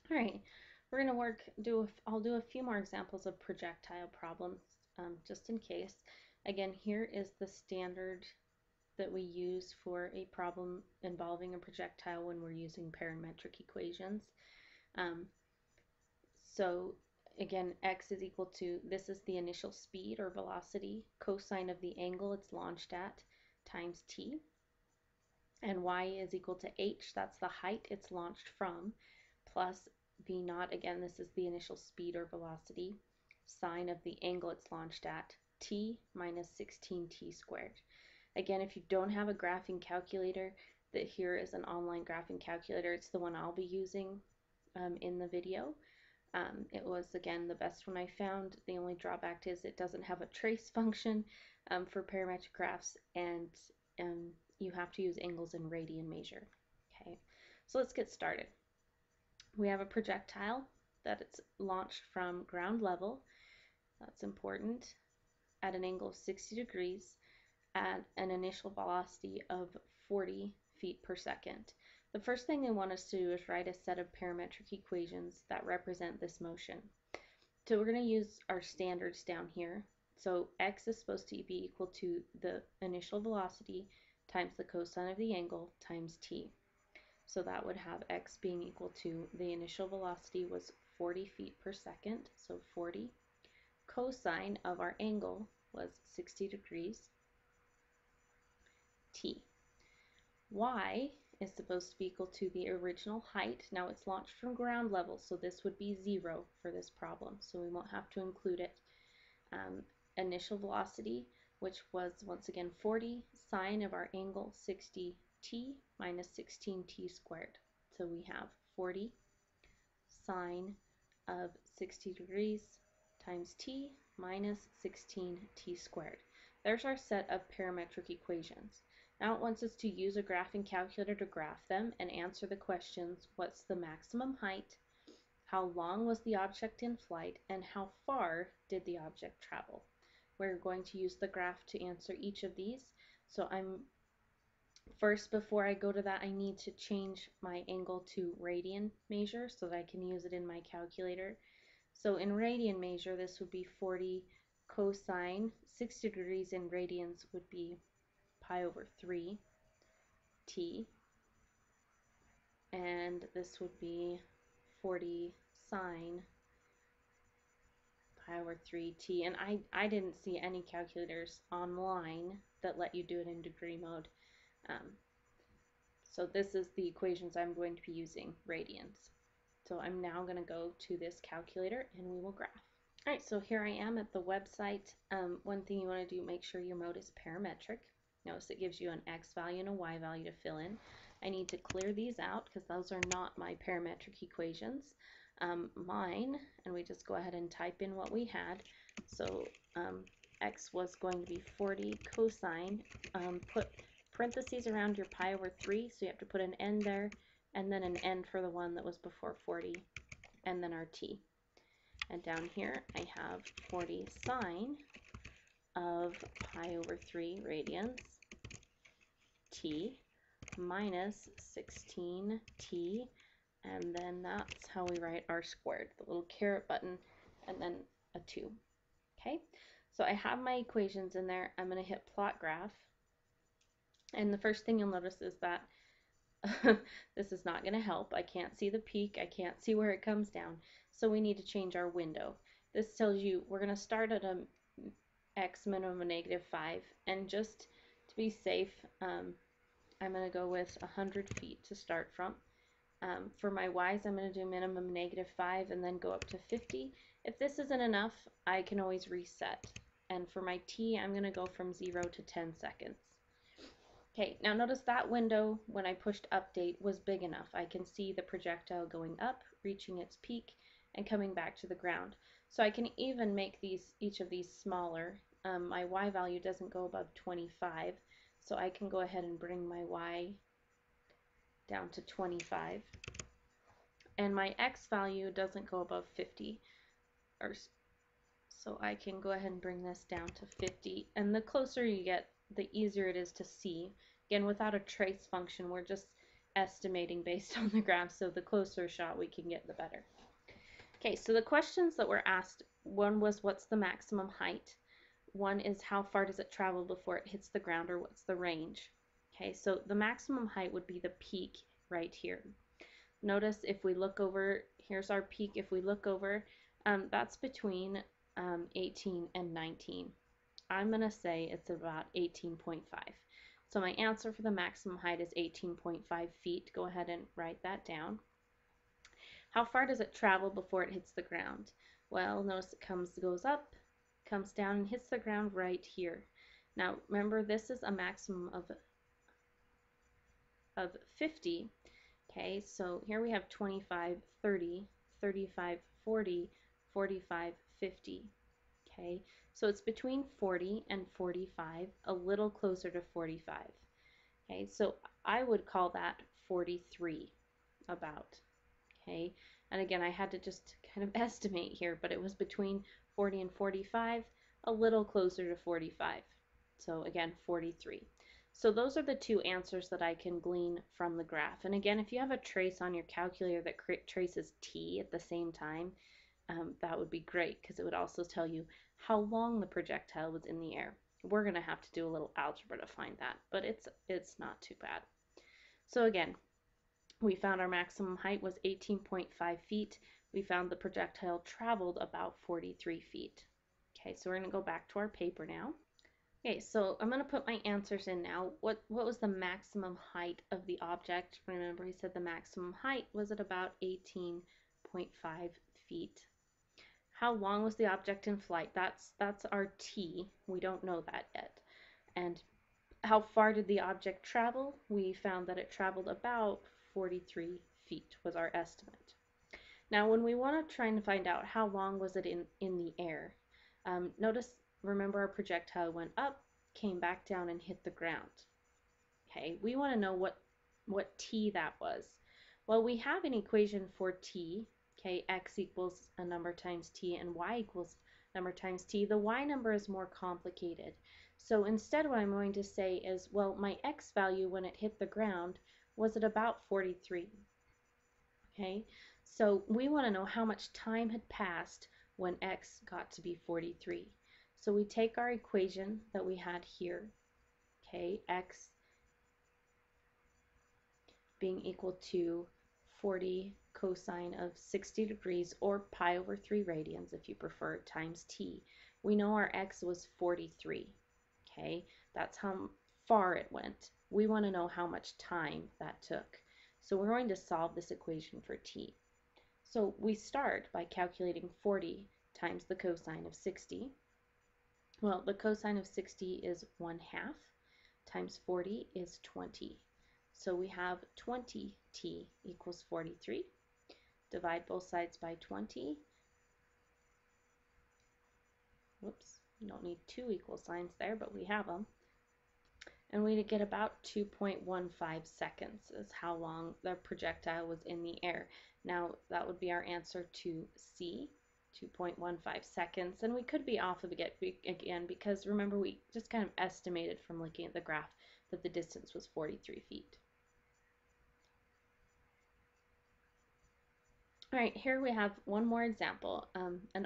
All right, we're going to I'll do a few more examples of projectile problems just in case. Again, here is the standard that we use for a problem involving a projectile when we're using parametric equations. So again, x is equal to, this is the initial speed or velocity, cosine of the angle it's launched at, times t. And y is equal to h, that's the height it's launched from, plus v naught, again, this is the initial speed or velocity, sine of the angle it's launched at, t minus 16t squared. Again, if you don't have a graphing calculator, that here is an online graphing calculator. It's the one I'll be using in the video. It was, again, the best one I found. The only drawback is it doesn't have a trace function for parametric graphs, and you have to use angles in radian measure. Okay, so let's get started. We have a projectile that it's launched from ground level. That's important. At an angle of 60 degrees at an initial velocity of 40 feet per second. The first thing they want us to do is write a set of parametric equations that represent this motion. So we're going to use our standards down here. So x is supposed to be equal to the initial velocity times the cosine of the angle times t. So that would have x being equal to, the initial velocity was 40 feet per second, so 40. Cosine of our angle was 60 degrees, t. Y is supposed to be equal to the original height. Now it's launched from ground level, so this would be 0 for this problem, so we won't have to include it. Initial velocity, which was once again 40, sine of our angle 60t minus 16t squared. So we have 40 sine of 60 degrees times t minus 16t squared. There's our set of parametric equations. Now it wants us to use a graphing calculator to graph them and answer the questions: what's the maximum height, how long was the object in flight, and how far did the object travel. We're going to use the graph to answer each of these. So first, before I go to that, I need to change my angle to radian measure so that I can use it in my calculator. So in radian measure, this would be 40 cosine, 60 degrees in radians would be pi over 3 t, and this would be 40 sine pi over 3t. And I didn't see any calculators online that let you do it in degree mode. So this is the equations I'm going to be using, radians. So I'm now going to go to this calculator and we will graph. All right, so here I am at the website. One thing you want to do, make sure your mode is parametric. Notice it gives you an x value and a y value to fill in. I need to clear these out because those are not my parametric equations. Mine, and we just go ahead and type in what we had. So x was going to be 40 cosine. Put parentheses around your pi over 3, so you have to put an n there, and then an n for the one that was before 40, and then our t. And down here I have 40 sine of pi over 3 radians t minus 16t, and then that's how we write our squared, the little caret button, and then a 2. Okay, so I have my equations in there. I'm going to hit plot graph, and the first thing you'll notice is that this is not going to help. I can't see the peak, I can't see where it comes down, so we need to change our window. This tells you we're going to start at a x minimum of -5, and just to be safe, I'm going to go with 100 feet to start from. For my y's, I'm going to do minimum -5 and then go up to 50. If this isn't enough, I can always reset. And for my t, I'm going to go from 0 to 10 seconds. Okay, now notice that window, when I pushed update, was big enough. I can see the projectile going up, reaching its peak, and coming back to the ground. So I can even make each of these smaller. My y value doesn't go above 25, so I can go ahead and bring my y down to 25. And my x value doesn't go above 50, so I can go ahead and bring this down to 50. And the closer you get, the easier it is to see. Again, without a trace function, we're just estimating based on the graph, so the closer shot we can get, the better. Okay, so the questions that were asked, one was what's the maximum height? One is how far does it travel before it hits the ground, or what's the range? Okay, so the maximum height would be the peak right here. Notice if we look over, here's our peak. If we look over, that's between 18 and 19. I'm going to say it's about 18.5. So my answer for the maximum height is 18.5 feet. Go ahead and write that down. How far does it travel before it hits the ground? Well, notice it goes up, comes down, and hits the ground right here. Now, remember, this is a maximum of 50. Okay, so here we have 25, 30, 35, 40, 45, 50. Okay, so it's between 40 and 45, a little closer to 45. Okay, so I would call that 43 about. Okay, and again, I had to just kind of estimate here, but it was between 40 and 45, a little closer to 45. So again, 43. So those are the two answers that I can glean from the graph. And again, if you have a trace on your calculator that traces t at the same time, that would be great, because it would also tell you how long the projectile was in the air. We're going to have to do a little algebra to find that, but it's not too bad. So again, we found our maximum height was 18.5 feet. We found the projectile traveled about 43 feet. Okay, so we're going to go back to our paper now. Okay, so I'm going to put my answers in now. What was the maximum height of the object? Remember, he said the maximum height was at about 18.5 feet. How long was the object in flight? That's our t. We don't know that yet. And how far did the object travel? We found that it traveled about 43 feet was our estimate. Now, when we want to try and find out how long was it in the air, notice, remember, our projectile went up, came back down, and hit the ground. Okay, we want to know what t that was. Well, we have an equation for t. Okay, x equals a number times t, and y equals number times t. The y number is more complicated. So instead, what I'm going to say is, well, my x value when it hit the ground was at about 43. Okay, so we want to know how much time had passed when x got to be 43. So we take our equation that we had here, okay, x being equal to 40 cosine of 60 degrees, or pi over 3 radians if you prefer, times t. We know our x was 43. Okay, that's how far it went. We want to know how much time that took. So we're going to solve this equation for t. So we start by calculating 40 times the cosine of 60. Well, the cosine of 60 is 1/2 times 40 is 20. So we have 20t equals 43. Divide both sides by 20. Whoops, you don't need two equal signs there, but we have them. And we get about 2.15 seconds is how long the projectile was in the air. Now, that would be our answer to C, 2.15 seconds. And we could be off of it again, because remember, we just kind of estimated from looking at the graph that the distance was 43 feet. All right, here we have one more example. An